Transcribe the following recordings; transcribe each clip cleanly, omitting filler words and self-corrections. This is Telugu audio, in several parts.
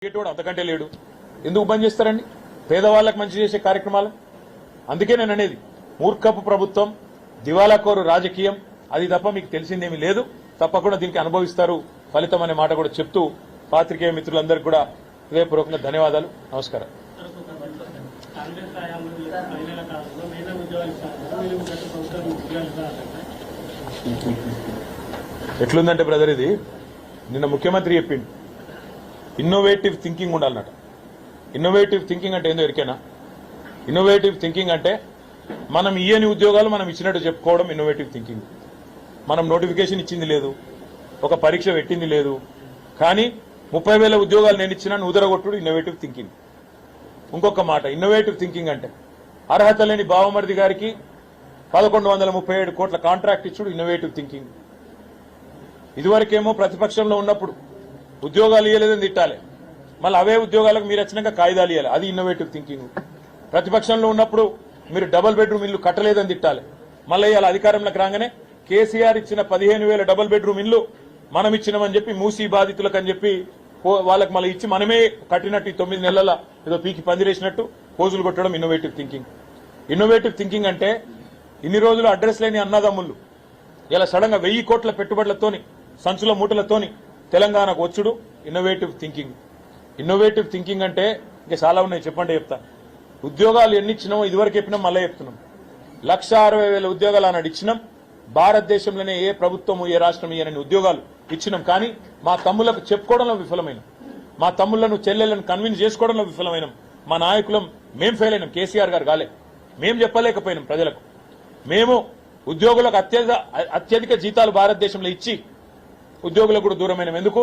అంతకంటే లేడు. ఎందుకు బంద్ చేస్తారండి పేదవాళ్ళకు మంచి చేసే కార్యక్రమాలు? అందుకే నేను అనేది మూర్ఖపు ప్రభుత్వం, దివాలాకోరు రాజకీయం, అది తప్ప మీకు తెలిసిందేమీ లేదు. తప్పకుండా దీనికి అనుభవిస్తారు ఫలితం అనే మాట కూడా చెప్తూ పాత్రికేయ మిత్రులందరికీ కూడా హృదయపూర్వకంగా ధన్యవాదాలు. నమస్కారం. ఎట్లుందంటే బ్రదర్, ఇది నిన్న ముఖ్యమంత్రి చెప్పిండు, ఇన్నోవేటివ్ థింకింగ్ ఉండాలన్నట. ఇన్నోవేటివ్ థింకింగ్ అంటే ఏందో ఎరికేనా? ఇన్నోవేటివ్ థింకింగ్ అంటే మనం ఇయ్యని ఉద్యోగాలు మనం ఇచ్చినట్టు చెప్పుకోవడం ఇన్నోవేటివ్ థింకింగ్. మనం నోటిఫికేషన్ ఇచ్చింది లేదు, ఒక పరీక్ష పెట్టింది లేదు, కానీ 30,000 ఉద్యోగాలు నేను ఇచ్చినా ఉదరగొట్టుడు ఇన్నోవేటివ్ థింకింగ్. ఇంకొక మాట, ఇన్నోవేటివ్ థింకింగ్ అంటే అర్హత లేని బావమరిది గారికి 1137 కోట్ల కాంట్రాక్ట్ ఇచ్చుడు ఇన్నోవేటివ్ థింకింగ్. ఇదివరకేమో ప్రతిపక్షంలో ఉన్నప్పుడు ఉద్యోగాలు ఇవ్వలేదని తిట్టాలి, మళ్ళీ అవే ఉద్యోగాలకు మీరు వచ్చినాక కాయిదాలు ఇవ్వాలి, అది ఇన్నోవేటివ్ థింకింగ్. ప్రతిపక్షంలో ఉన్నప్పుడు మీరు డబుల్ బెడ్రూమ్ ఇల్లు కట్టలేదని తిట్టాలి, మళ్ళీ ఇవాళ అధికారంలోకి రాగానే కేసీఆర్ ఇచ్చిన 15,000 డబుల్ బెడ్రూమ్ ఇల్లు మనం ఇచ్చినామని చెప్పి మూసీ బాధితులకు అని చెప్పి వాళ్ళకి మళ్ళీ ఇచ్చి మనమే కట్టినట్టు 9 నెలల ఏదో పీకి పందిరేసినట్టు పోజులు కొట్టడం ఇన్నోవేటివ్ థింకింగ్. ఇన్నోవేటివ్ థింకింగ్ అంటే ఇన్ని రోజులు అడ్రస్ లేని అన్నదమ్ముళ్ళు ఇలా సడన్ గా 1000 కోట్ల పెట్టుబడులతోని సంచుల మూటలతోని తెలంగాణకు వచ్చుడు ఇన్నోవేటివ్ థింకింగ్. ఇన్నోవేటివ్ థింకింగ్ అంటే ఇంకా చాలా ఉన్నాయి, చెప్పండి చెప్తా. ఉద్యోగాలు ఎన్ని ఇచ్చినామో ఇదివరకు చెప్పినాం, మళ్ళీ చెప్తున్నాం. 1,60,000 ఉద్యోగాలు అన్నాడు ఇచ్చినాం. భారతదేశంలోనే ఏ ప్రభుత్వము ఏ రాష్ట్రం ఇయ్యనని ఉద్యోగాలు ఇచ్చినాం. కానీ మా తమ్ములకు చెప్పుకోవడంలో విఫలమైనాం, మా తమ్ముళ్లను చెల్లెళ్లను కన్విన్స్ చేసుకోవడంలో విఫలమైనాం. మా నాయకులం మేం ఫెయిల్ అయినాం, కేసీఆర్ గారు కాలే. మేం చెప్పలేకపోయినాం ప్రజలకు. మేము ఉద్యోగులకు అత్యధిక జీతాలు భారతదేశంలో ఇచ్చి ఉద్యోగులకు కూడా దూరమైన ఎందుకు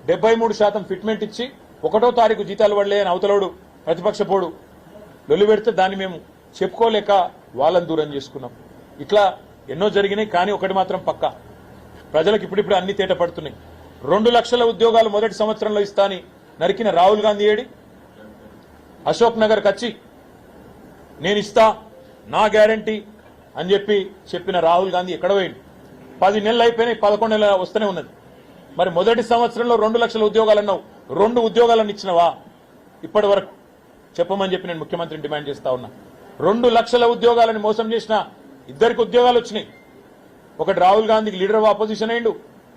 73% ఫిట్మెంట్ ఇచ్చి 1వ తారీఖు జీతాలు పడలే అని అవతలోడు ప్రతిపక్ష పోడు లొల్లి పెడితే దాన్ని మేము చెప్పుకోలేక వాళ్ళని దూరం చేసుకున్నాం. ఇట్లా ఎన్నో జరిగినాయి. కానీ ఒకటి మాత్రం పక్కా, ప్రజలకు ఇప్పుడిప్పుడు అన్ని తేట పడుతున్నాయి. 2 లక్షల ఉద్యోగాలు మొదటి సంవత్సరంలో ఇస్తా అని నరికిన రాహుల్ గాంధీ ఏడి? అశోక్ నగర్ కచ్చి నేను ఇస్తా నా గ్యారంటీ అని చెప్పిన రాహుల్ గాంధీ ఎక్కడ పోయింది? 10 నెలలు అయిపోయినాయి, 11 నెలలు వస్తూనే ఉన్నది. మరి మొదటి సంవత్సరంలో 2 లక్షల ఉద్యోగాలు అన్నావు, 2 ఉద్యోగాలను ఇచ్చినవా ఇప్పటి వరకు? చెప్పమని చెప్పి నేను ముఖ్యమంత్రిని డిమాండ్ చేస్తా ఉన్నా. 2 లక్షల ఉద్యోగాలను మోసం చేసిన ఇద్దరికి ఉద్యోగాలు వచ్చినాయి. ఒకటి రాహుల్ గాంధీకి లీడర్ ఆఫ్ ఆపోజిషన్ అయిండు,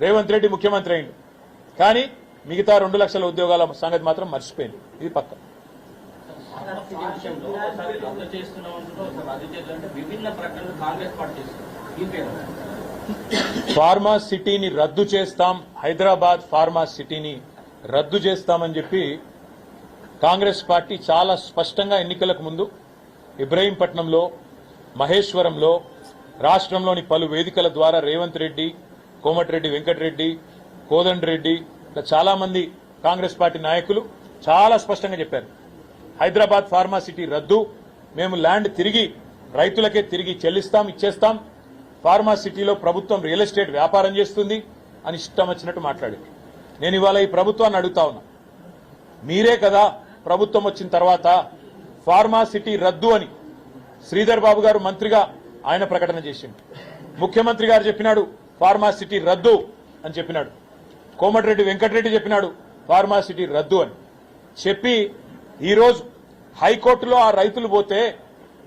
రేవంత్ రెడ్డి ముఖ్యమంత్రి అయిండు. కానీ మిగతా 2 లక్షల ఉద్యోగాల సంగతి మాత్రం మర్చిపోయింది. ఇది పక్క. ఫార్మా సిటీని రద్దు చేస్తాం, హైదరాబాద్ ఫార్మా సిటీని రద్దు చేస్తామని చెప్పి కాంగ్రెస్ పార్టీ చాలా స్పష్టంగా ఎన్నికలకు ముందు ఇబ్రహీంపట్నంలో, మహేశ్వరంలో, రాష్ట్రంలోని పలు వేదికల ద్వారా రేవంత్ రెడ్డి, కోమటిరెడ్డి వెంకటరెడ్డి, కోదండరెడ్డి ఇలా చాలా మంది కాంగ్రెస్ పార్టీ నాయకులు చాలా స్పష్టంగా చెప్పారు, హైదరాబాద్ ఫార్మా సిటీ రద్దు, మేము ల్యాండ్ తిరిగి రైతులకే తిరిగి చెల్లిస్తాం, ఇచ్చేస్తాం, ఫార్మా సిటీలో ప్రభుత్వం రియల్ ఎస్టేట్ వ్యాపారం చేస్తుంది అని ఇష్టం వచ్చినట్టు మాట్లాడారు. నేను ఇవాళ ఈ ప్రభుత్వాన్ని అడుగుతా ఉన్నా, మీరే కదా ప్రభుత్వం వచ్చిన తర్వాత ఫార్మా సిటీ రద్దు అని శ్రీధర్ బాబు గారు మంత్రిగా ఆయన ప్రకటన చేసిండు, ముఖ్యమంత్రి గారు చెప్పినాడు ఫార్మా సిటీ రద్దు అని చెప్పినాడు, కోమటిరెడ్డి వెంకటరెడ్డి చెప్పినాడు ఫార్మా సిటీ రద్దు అని చెప్పి, ఈరోజు హైకోర్టులో ఆ రైతులు పోతే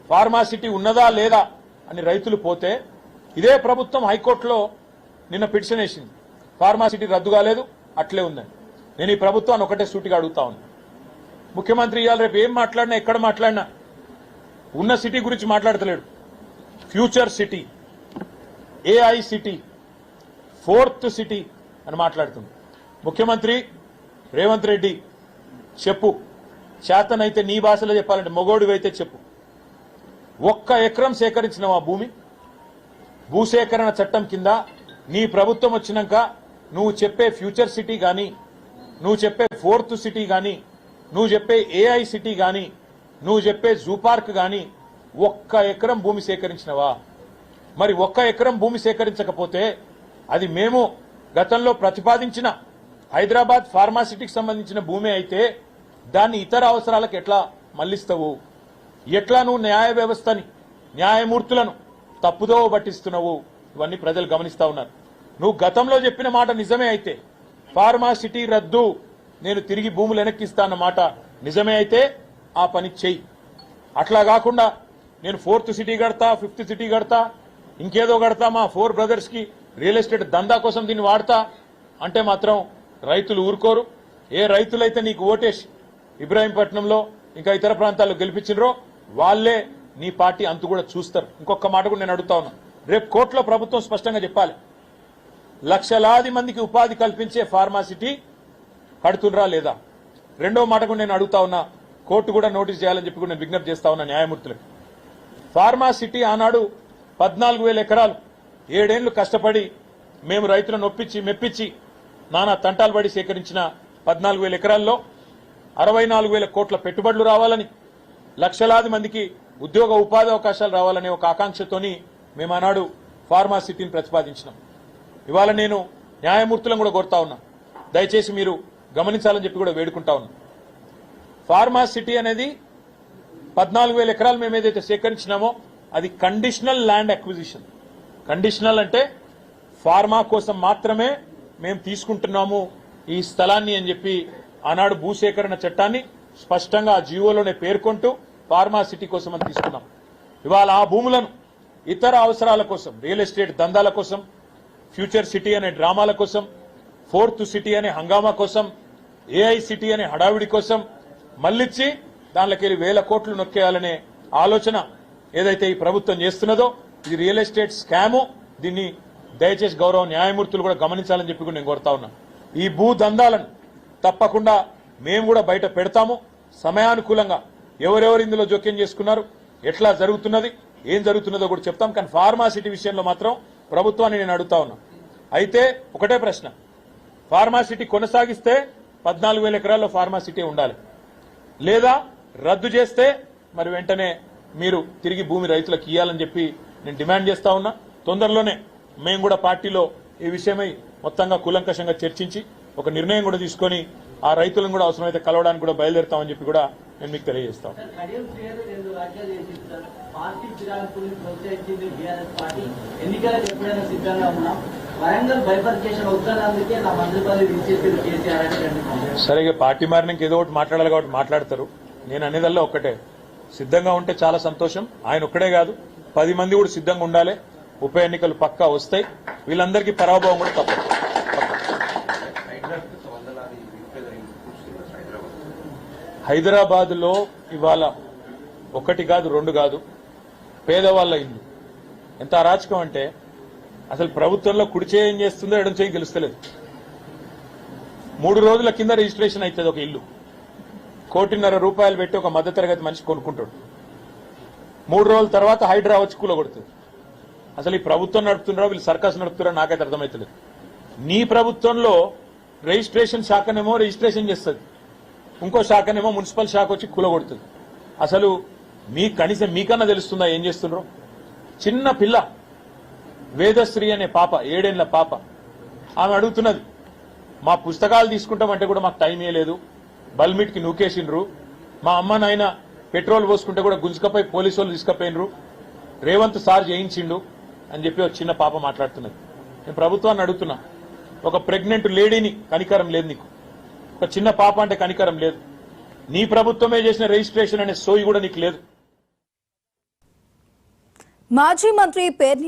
ఫార్మా సిటీ ఉన్నదా లేదా అని రైతులు పోతే ఇదే ప్రభుత్వం హైకోర్టులో నిన్న పిటిషన్ వేసింది, ఫార్మా సిటీ రద్దు కాలేదు, అట్లే ఉందని. నేను ఈ ప్రభుత్వాన్ని ఒకటే సూటిగా అడుగుతా ఉన్నా, ముఖ్యమంత్రి ఇవాళ రేపు ఏం మాట్లాడినా ఎక్కడ మాట్లాడినా ఉన్న సిటీ గురించి మాట్లాడతలేడు. Future city, AI city, 4th city అని మాట్లాడుతుంది. ముఖ్యమంత్రి రేవంత్ రెడ్డి చెప్పు, చేతనైతే నీ భాషలో చెప్పాలంటే మొగోడివైతే చెప్పు, 1 ఎకరం సేకరించినవా భూమి? భూసేకరణ చట్టం కింద నీ ప్రభుత్వం వచ్చినాక నువ్వు చెప్పే ఫ్యూచర్ సిటీ గాని, నువ్వు చెప్పే 4th సిటీ గాని, నువ్వు చెప్పే ఏఐ సిటీ గాని, నువ్వు చెప్పే జూ పార్క్ గాని 1 ఎకరం భూమి సేకరించినవా? మరి 1 ఎకరం భూమి సేకరించకపోతే అది మేము గతంలో ప్రతిపాదించిన హైదరాబాద్ ఫార్మా సిటీకి సంబంధించిన భూమి అయితే దాన్ని ఇతర అవసరాలకు ఎట్లా మళ్లిస్తావు? ఎట్లా నువ్వు న్యాయ వ్యవస్థని, న్యాయమూర్తులను తప్పుదో పట్టిస్తున్నావు? ఇవన్నీ ప్రజలు గమనిస్తా ఉన్నారు. నువ్వు గతంలో చెప్పిన మాట నిజమే అయితే ఫార్మా సిటీ రద్దు నేను తిరిగి భూములు వెనక్కిస్తా అన్న మాట నిజమే అయితే ఆ పని చెయ్యి. అట్లా కాకుండా నేను 4th సిటీ కడతా, 5th సిటీ కడతా, ఇంకేదో కడతా, మా 4 బ్రదర్స్ కి రియల్ ఎస్టేట్ దందా కోసం దీన్ని వాడతా అంటే మాత్రం రైతులు ఊరుకోరు. ఏ రైతులైతే నీకు ఓటేసి ఇబ్రాహీంపట్నంలో ఇంకా ఇతర ప్రాంతాల్లో గెలిపించినరో వాళ్లే నీ పార్టీ అంతు కూడా చూస్తారు. ఇంకొక మాట కూడా నేను అడుగుతా ఉన్నా, రేపు కోర్టులో ప్రభుత్వం స్పష్టంగా చెప్పాలి, లక్షలాది మందికి ఉపాధి కల్పించే ఫార్మాసిటీ కడుతుండ్రా లేదా. రెండో మాట కూడా నేను అడుగుతా ఉన్నా, కోర్టు కూడా నోటీస్ చేయాలని చెప్పి కూడా నేను విజ్ఞప్తి చేస్తా ఉన్నా న్యాయమూర్తులకు. ఫార్మాసిటీ ఆనాడు 14,000 ఎకరాలు 7 ఏళ్లు కష్టపడి మేము రైతులను ఒప్పించి మెప్పించి నానా తంటాలు పడి సేకరించిన 14,000 ఎకరాల్లో 64,000 కోట్ల పెట్టుబడులు రావాలని, లక్షలాది మందికి ఉద్యోగ ఉపాధి అవకాశాలు రావాలనే ఒక ఆకాంక్షతోని మేము ఆనాడు ఫార్మాసిటీని ప్రతిపాదించినాం. ఇవాళ నేను న్యాయమూర్తులను కూడా కోరుతా ఉన్నా, దయచేసి మీరు గమనించాలని చెప్పి కూడా వేడుకుంటా ఉన్నా. ఫార్మాసిటీ అనేది 14,000 ఎకరాలు మేము ఏదైతే సేకరించినామో అది కండిషనల్ ల్యాండ్ అక్విజిషన్. కండిషనల్ అంటే ఫార్మా కోసం మాత్రమే మేము తీసుకుంటున్నాము ఈ స్థలాన్ని అని చెప్పి ఆనాడు భూసేకరణ చట్టాన్ని స్పష్టంగా ఆ జీవోలోనే పేర్కొంటూ ఫార్మాసిటీ కోసం అని తీసుకున్నాం. ఇవాళ ఆ భూములను ఇతర అవసరాల కోసం, రియల్ ఎస్టేట్ దందాల కోసం, ఫ్యూచర్ సిటీ అనే డ్రామాల కోసం, 4th సిటీ అనే హంగామా కోసం, ఏఐ సిటీ అనే హడావిడి కోసం మళ్ళిచ్చి దానిలోకి 1,000 కోట్లు నొక్కేయాలనే ఆలోచన ఏదైతే ఈ ప్రభుత్వం చేస్తున్నదో ఇది రియల్ ఎస్టేట్ స్కాము. దీన్ని దయచేసి గౌరవ న్యాయమూర్తులు కూడా గమనించాలని చెప్పి కూడా నేను కోరుతా ఉన్నా. ఈ భూ దందాలను తప్పకుండా మేము కూడా బయట పెడతాము. సమయానుకూలంగా ఎవరెవరు ఇందులో జోక్యం చేసుకున్నారు, ఎట్లా జరుగుతున్నది, ఏం జరుగుతున్నదో కూడా చెప్తాం. కానీ ఫార్మాసిటీ విషయంలో మాత్రం ప్రభుత్వాన్ని నేను అడుగుతా ఉన్నా. అయితే ఒకటే ప్రశ్న, ఫార్మాసిటీ కొనసాగిస్తే 14,000 ఎకరాల్లో ఫార్మాసిటీ ఉండాలి, లేదా రద్దు చేస్తే మరి వెంటనే మీరు తిరిగి భూమి రైతులకు ఇవ్వాలని చెప్పి నేను డిమాండ్ చేస్తా ఉన్నా. తొందరలోనే మేము కూడా పార్టీలో ఈ విషయమై మొత్తంగా కూలంకషంగా చర్చించి ఒక నిర్ణయం కూడా తీసుకొని ఆ రైతులను కూడా అవసరమైతే కలవడానికి కూడా బయలుదేరుతామని చెప్పి కూడా నేను మీకు తెలియజేస్తాను. సరిగా పార్టీ మారినాక ఏదో ఒకటి మాట్లాడాలి కాబట్టి మాట్లాడతారు. నేను అనేదల్లా ఒక్కటే, సిద్ధంగా ఉంటే చాలా సంతోషం. ఆయన ఒక్కడే కాదు 10 మంది కూడా సిద్ధంగా ఉండాలి. ఉప ఎన్నికలు పక్కా వస్తాయి, వీళ్ళందరికీ పరాభవం కూడా తప్పదు. హైదరాబాద్ లో ఇవాళ 1 కాదు 2 కాదు పేదవాళ్ల ఇల్లు ఎంత అరాచకం అంటే అసలు ప్రభుత్వంలో కుడి చేయి ఏం చేస్తుందో ఎడం చేయి తెలుస్తలేదు. 3 రోజుల కింద రిజిస్ట్రేషన్ అవుతుంది ఒక ఇల్లు, 1,50,00,000 రూపాయలు పెట్టి ఒక మధ్యతరగతి మనిషి కొనుక్కుంటాడు. 3 రోజుల తర్వాత హైడ్రా వచ్చి కూలగొడుతుంది. అసలు ఈ ప్రభుత్వం నడుపుతున్నారో వీళ్ళు సర్కస్ నడుపుతున్నారో నాకైతే అర్థమవుతలేదు. నీ ప్రభుత్వంలో రిజిస్ట్రేషన్ శాఖనేమో రిజిస్ట్రేషన్ చేస్తుంది, ఇంకో శాఖనేమో మున్సిపల్ శాఖ వచ్చి కూలగొడుతుంది. అసలు మీ కనీసం మీకన్నా తెలుస్తుందా ఏం చేస్తున్నారో? చిన్న పిల్ల వేదశ్రీ అనే పాప, 7 ఏళ్ల పాప, ఆమె అడుగుతున్నది, మా పుస్తకాలు తీసుకుంటామంటే కూడా మాకు టైం ఇవ్వలేదు, బల్మిట్కి నూకేసిండ్రు, మా అమ్మ నాయన పెట్రోల్ పోసుకుంటే కూడా గుంజుకపోయి పోలీసు వాళ్ళు తీసుకుపోయినరు, రేవంత్ సార్ చేయించిండు అని చెప్పి ఒక చిన్న పాప మాట్లాడుతున్నది. నేను ప్రభుత్వాన్ని అడుగుతున్నా, ఒక ప్రెగ్నెంట్ లేడీని కనికరం లేదు నీకు, ఒక చిన్న పాప అంటే కనికరం లేదు. నీ ప్రభుత్వమే చేసిన రిజిస్ట్రేషన్ అనే సోయి కూడా నీకు లేదు. మాజీ మంత్రి పేర్ని